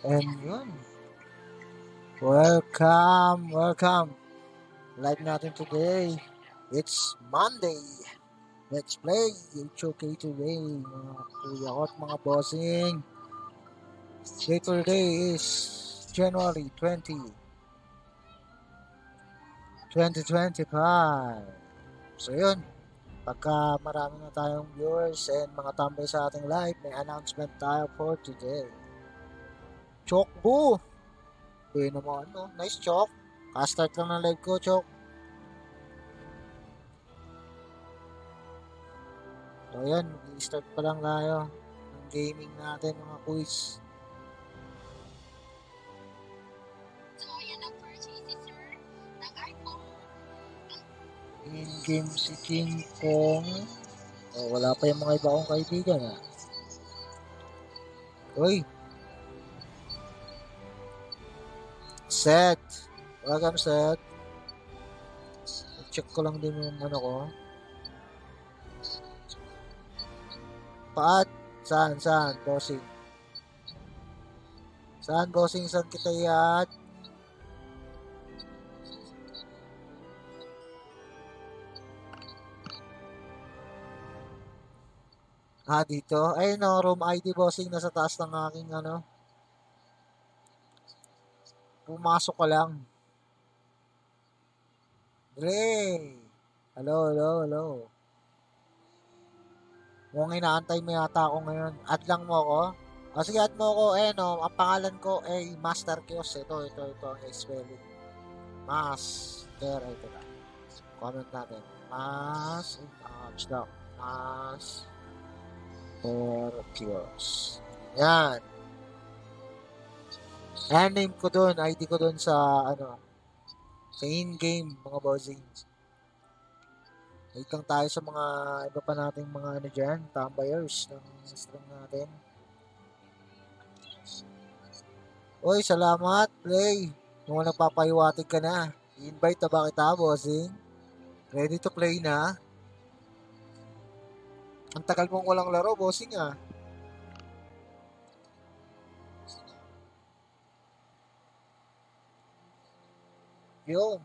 And yun, welcome. Live natin today. It's Monday. Let's play HOK today, mga kuya ko at mga bossing. Date for today is January 2025. So yun, pagka marami na tayong viewers and mga tambay sa ating live, may announcement tayo for today. Chokbu! Uy naman, no? Nice Chok. Ka-start lang ng live ko, Chok. So yan, mag-start pa lang tayo ng gaming natin mga quiz. In-game si King Kong. Oh, wala pa yung mga iba kong kaibigan ha. Uy, Seth. Welcome Seth. Check ko lang din yung ano ko. Paat? Saan? Bossing. Saan bossing? Saan kita iat? Dito. Ay no, room ID bossing nasa taas ng aking ano. Pumasok ka lang. Dre! Hello. Mukhang inaantay mo yata ako ngayon. Add lang mo ako. O sige, add mo ako. Eh no, ang pangalan ko ay Master Kios. Ito ang spelling. Master. Ito na. Comment natin. Master Kios. Yan. Yan name ko doon. ID ko doon sa ano. Sa in-game mga bossing. Wait lang tayo sa mga iba pa nating mga ano dyan. Tambayers ng stream natin. Oy, salamat, Play. Kung nagpapahiwatig ka na. I-invite na ba kita, bossing? Ready to play na? Ang tagal mong walang laro, bossing ah. Yung.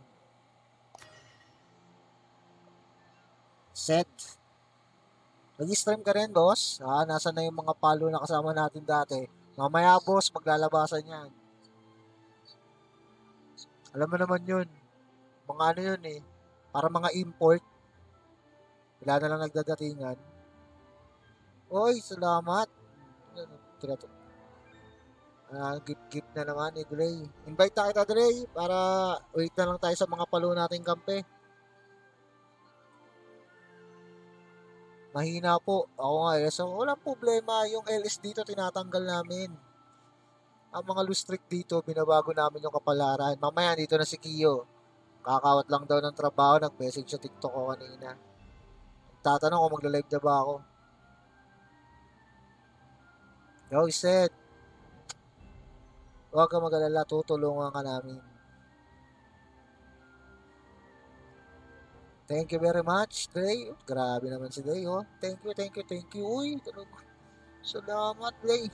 Set. Nag-stream ka rin, boss? Nasa na yung mga palo na kasama natin dati? Mamaya, boss, maglalabasan yan. Alam mo naman yun. Mga ano yun eh. Para mga import. Wala na lang nagdadatingan. Oy, salamat. Gift na naman ni Dre. Invite na kita, Dre, para wait na lang tayo sa mga palo nating kampe. Mahina po. Ako nga eh. So, walang problema. Yung LS dito, tinatanggal namin. Ang mga loose trick dito, binabago namin yung kapalaran. Mamaya, dito na si Kiyo. Kakawat lang daw ng trabaho. Nag-message sa TikTok ko kanina. Tatanong kung magla-live na ba ako. Yo, said. Huwag ka mag-alala. Tutulungan ka namin. Thank you very much, Dre. Grabe naman si Dre, oh. Thank you. Uy, talaga. Salamat, Dre.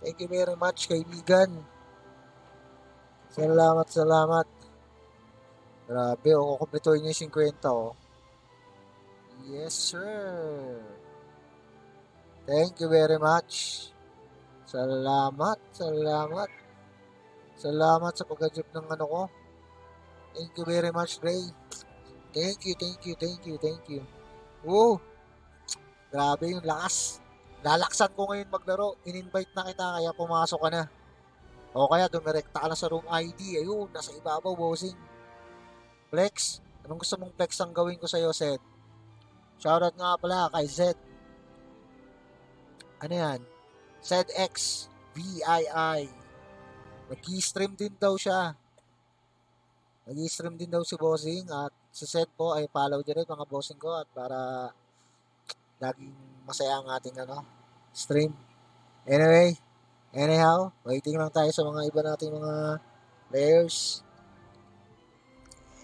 Thank you very much, kaibigan. Salamat. Grabe, oh, kukumpletuhin niyo yung 50, oh. Yes, sir. Thank you very much. Salamat. Salamat sa pag-adjust ng ano ko. Thank you very much, Ray. Thank you. Oh, grabe yung lakas. Lalaksan ko ngayon maglaro. In-invite na kita, kaya pumasok ka na. O kaya dumirekta ka na sa room ID. Ayun, nasa ibabaw, bossing. Flex, anong gusto mong flex ang gawin ko sa'yo, Seth? Shoutout nga pala kay Zed. Ano yan? ZX VII. Nag-stream din daw siya. Nag-stream din daw si Bossing at si Seth po ay follow din rin mga bossing ko at para laging masaya ang ating stream. Anyway, anyhow, waiting lang tayo sa mga iba nating mga players.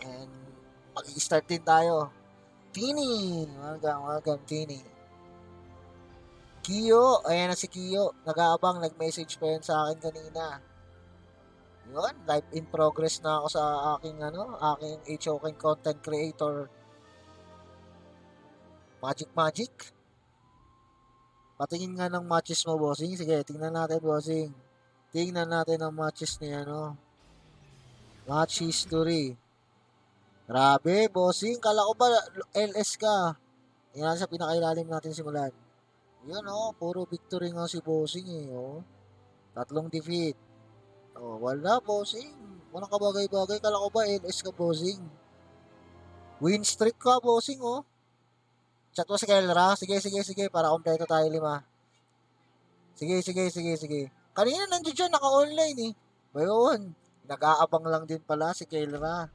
And mag-start din tayo. Tini! Welcome, Tini. Kiyo, ayan na si Kiyo. Nag-aabang, nag-message pa yun sa akin kanina. Yun, live in progress na ako sa aking HOK content creator. Magic. Patingin nga ng matches mo, bossing. Sige, tingnan natin, bossing. Tingnan natin ang matches ni match history. Grabe, bossing. Kala ko ba LS ka? Yan sa pinakailalim natin simulan. Yun puro victory nga si bossing Tatlong defeat. Wala bossing. Walang kabagay-bagay. Kala ko ba LS ka, bossing? Win streak ka, bossing Chat mo si Kelra. Sige. Para kompleto tayo 5. Sige. Kanina nandiyan dyan, naka-online Bayon. Nag-aabang lang din pala si Kelra.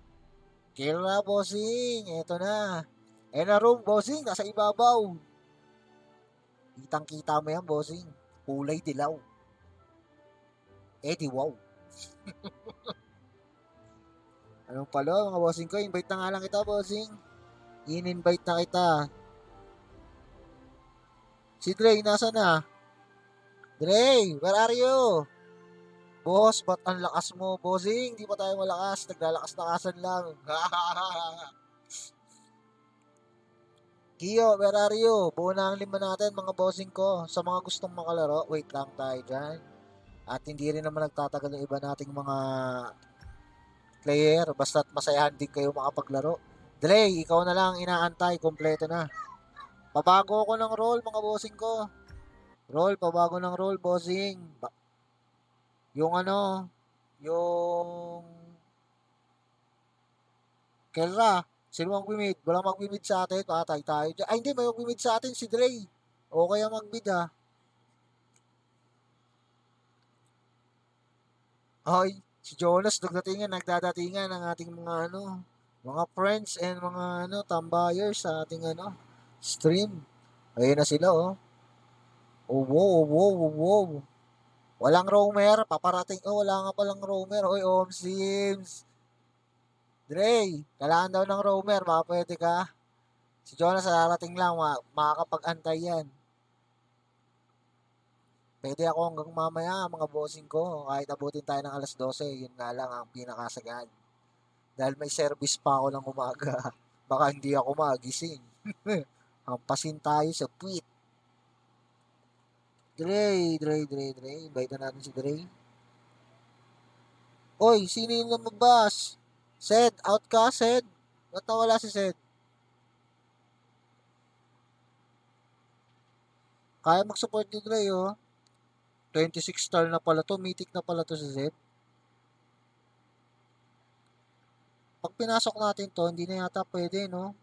Kelra, bossing. Eto na. Na room, bossing. Nasa ibabaw. Kitang-kita mo yan, bossing. Kulay dilaw. Di wow. Anong pala, mga bossing ko? Invite na nga lang kita, bossing. In-invite na kita. Si Dre, nasa na? Dre, where are you? Boss, ba't ang lakas mo, bossing? Di pa tayo malakas. Naglalakas-lakasan lang. Kiyo, where are you? Buo na ang 5 natin, mga bossing ko. Sa mga gustong makalaro, wait lang tayo dyan. At hindi rin naman nagtatagal yung iba nating mga player. Basta't masayahan din kayo makapaglaro. Dre, ikaw na lang inaantay. Kompleto na. Pabago ko ng role, mga bossing ko. Pabago ng role, bossing. Yung yung Kelra, sino mag-bimid? Walang mag-bimid sa atin, patay tayo dyan. Ay, hindi, may mag-bimid sa atin, si Dre. O kaya mag-bid Ay, si Jonas, nagdadatingan ng ating mga friends and mga tambayers sa ating stream. Ayun na sila, wow. Walang roamer, paparating. Wala nga palang roamer. Oy, Sims. Dre, kailangan daw ng roamer. Baka pwede ka. Si Jonas, darating lang. Makakapag-antay yan. Pwede ako hanggang mamaya, mga bossing ko. Kahit abutin tayo ng alas 12, yun nga lang ang pinakasagad. Dahil may service pa ako ng umaga. Baka hindi ako magising. Hampasin tayo sa tweet. Dre. Invite na natin si Dre. Oy, sino yung lumabas? Sed, out ka, Sed? Ba't nawala si Sed? Kaya mag-support ni Dre, 26 star na pala to. Mythic na pala to si Sed. Pag pinasok natin to, hindi na yata pwede, no?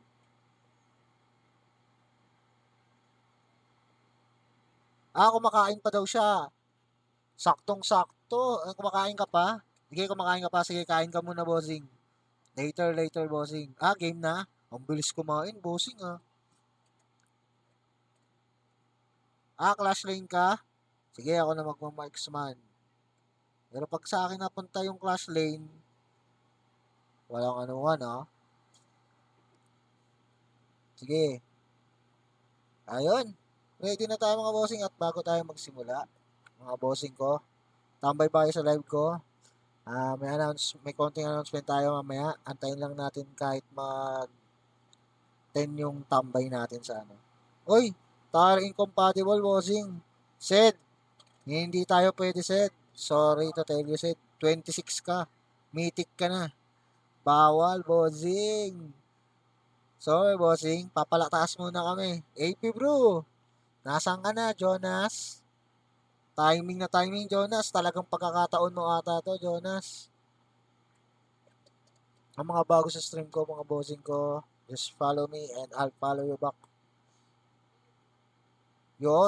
Kumakain pa daw siya. Saktong-sakto. Kumakain ka pa? Sige, kumakain ka pa. Sige, kain ka muna, bossing. Later, bossing. Game na? Ang bilis kumain, bossing, Clash lane ka? Sige, ako na magmamarksman. Pero pag sa akin napunta yung clash lane, walang anuhan, Sige. Ayun. Ready na tayo mga bossing at bago tayo magsimula, mga bossing ko, tambay ba kayo sa live ko? May konting announcement tayo mamaya. Antayin lang natin kahit mag 10 yung tambay natin sa Oy, tar incompatible, bossing. Sed, hindi tayo pwede, Sed. Sorry to tell you, Sed. 26 ka. Mythic ka na. Bawal, bossing. Sorry, bossing. Papalataas muna kami. AP, bro. Nasaan ka na, Jonas? Timing, Jonas. Talagang pagkakataon mo ata to, Jonas. Ang mga bago sa stream ko, mga bossing ko, just follow me and I'll follow you back.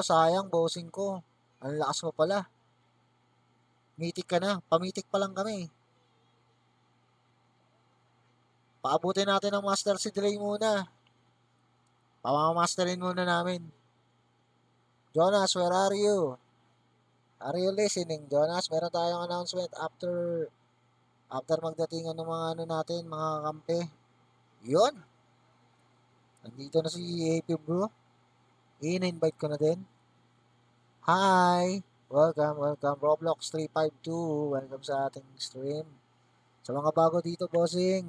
Sayang, bossing ko. Ang lakas mo pala. Mythic ka na. Pamitik pa lang kami. Paabutin natin ang Master si Dre muna. Pamamasterin muna namin. Jonas, where are you? Are you listening, Jonas? Meron tayong announcement after magdatingan ng mga natin, mga kampe. Yun. Nandito na si AP, bro. In-invite ko na din. Hi! Welcome, welcome. Roblox 352. Welcome sa ating stream. Sa mga bago dito, bossing.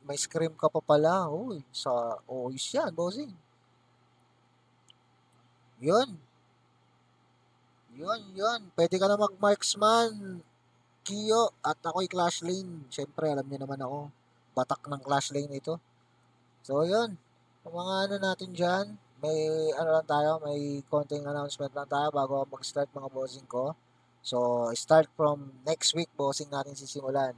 May scream ka pa pala. Uy, sa oyos yan, bossing. Yun, yun. Pwede ka na mag-marksman, Kiyo. At ako'y Clash Lane. Siyempre, alam niyo naman ako. Batak ng Clash Lane ito. So, yun. Ang mga ano natin dyan, may ano lang tayo, may konting announcement lang tayo bago mag-start mga bossing ko. So, start from next week, bossing natin sisimulan.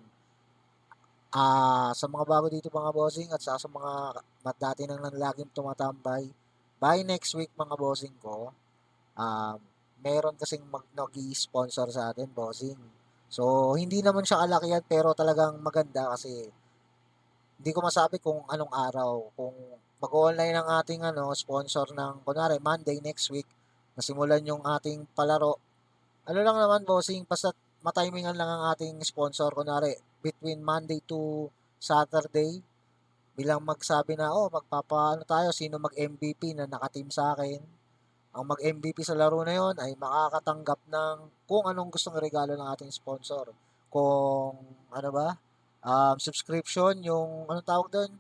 Sa mga bago dito mga bossing at sa mga dati nang laging tumatambay, by next week mga bossing ko, um, meron kasing nag-sponsor sa atin, bossing. So, hindi naman siya kalakihan pero talagang maganda kasi hindi ko masabi kung anong araw. Kung mag-online ang ating sponsor ng, kunwari, Monday next week, nasimulan yung ating palaro. Ano lang naman, bossing, basta matimingan lang ang ating sponsor, kunwari, between Monday to Saturday, bilang magsabi na, oh, magpapaano tayo, sino mag-MVP na nakateam sa akin. Ang mag-MVP sa laro na yon ay makakatanggap ng kung anong gustong regalo ng ating sponsor. Kung, ano ba, subscription, yung, anong tawag doon?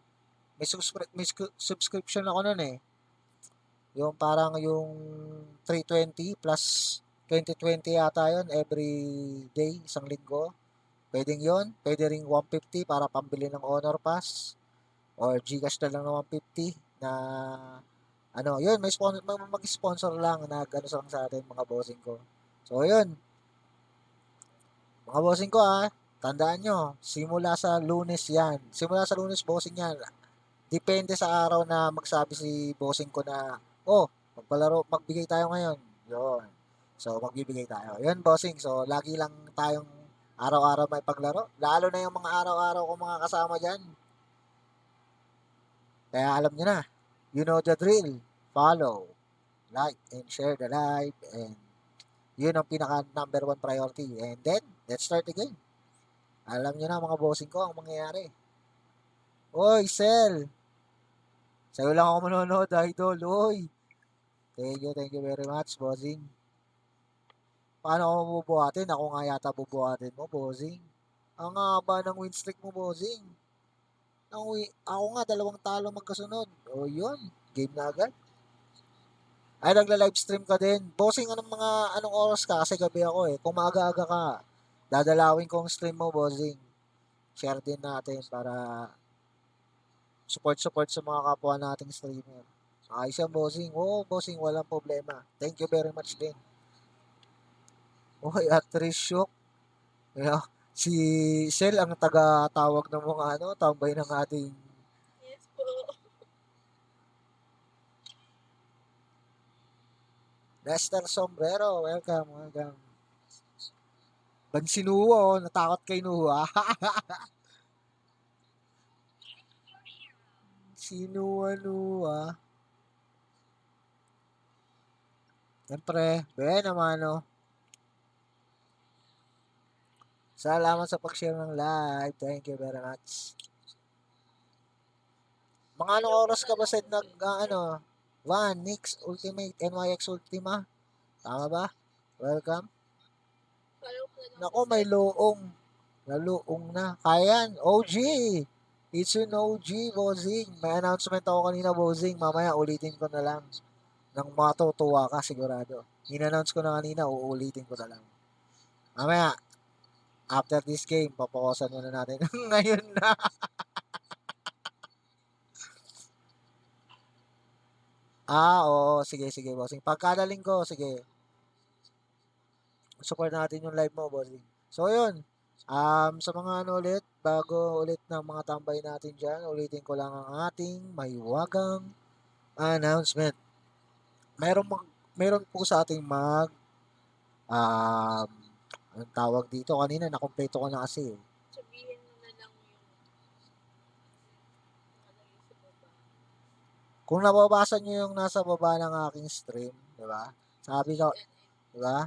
Subscription ako nun eh. Yung parang yung 320 plus 2020 yata yun every day, isang linggo. Pwedeng yon, pwede ring 150 para pambili ng Honor Pass or Gcash na lang ng 150 na ano, yun, may sponsor, mag-sponsor lang na gano'n lang sa atin mga bossing ko. So, yun, mga bossing ko tandaan nyo, simula sa Lunes yan. Simula sa Lunes, bossing yan. Depende sa araw na magsabi si bossing ko na, oh, magbigay tayo ngayon. Yun. So, magbibigay tayo. Yun, bossing. So, lagi lang tayong araw-araw may paglaro. Lalo na yung mga araw-araw ko mga kasama dyan. Kaya alam nyo na, you know the drill. Follow, like, and share the live. And yun ang pinaka number one priority. And then, let's start the game. Alam nyo na mga bossing ko ang mangyayari. Oy, Sel! Sa'yo lang ako manonood, idol. Oy! Thank you very much, bossing. Paano ako bubuhatin? Ako nga yata bubuhatin mo, bossing. Ang haba ng win streak mo, bossing. Ako nga, 2 talo magkasunod. O yun, game na agad. Ay, nagla-livestream ka din. Bossing, anong oras ka? Kasi gabi ako eh. Kung maaga-aga ka, dadalawin ko ang stream mo, bossing. Share din natin para support sa mga kapwa nating streamer. Ayos yan, bossing. Oo, bossing, walang problema. Thank you very much din. Okay, at Trishok. Yeah. Si Sel ang taga-tawag ng mga tambay ng ating Yes po. Lester Sombrero. Welcome, welcome. Bansinuwa, oh. Natakot kay Nuwa. Sinuwa-nuwa. Siyempre, naman, no. Salamat sa pag-share ng live. Thank you very much. Mga anong oras ka ba said Van, Nix, Ultimate, NYX Ultima? Tama ba? Welcome. Nako, may loong. Naluong na. Kayan, OG. It's an OG, bossing. May announcement ako kanina, bossing. Mamaya ulitin ko na lang. Nang matutuwa ka, sigurado. In-announce ko na kanina, uulitin ko na lang. Mamaya, after this game, papakosan muna natin. Ngayon na. Oo. Sige, sige, bossing. Pagkada linggo, sige. Support natin yung live mo, bossing. So, yun. Sa mga ulit, bago ulit ng mga tambay natin dyan, ulitin ko lang ang ating mahiwagang announcement. Meron po sa ating um, anong tawag dito? Kanina, nakompleto ko na kasi. Sabihin mo na lang yung nakalagay sa baba. Kung nababasa nyo yung nasa baba ng aking stream, di ba? Sabi ko, di ba?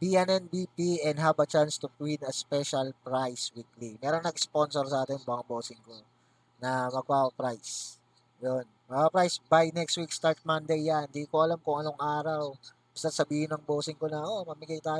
PNNBP and have a chance to win a special prize weekly. Meron nag-sponsor sa atin, mga bossing ko, na magpa-prize. Yun. Mga price, by next week, start Monday yan. Hindi ko alam kung anong araw. Basta sabihin ng bossing ko na, mamigay tayo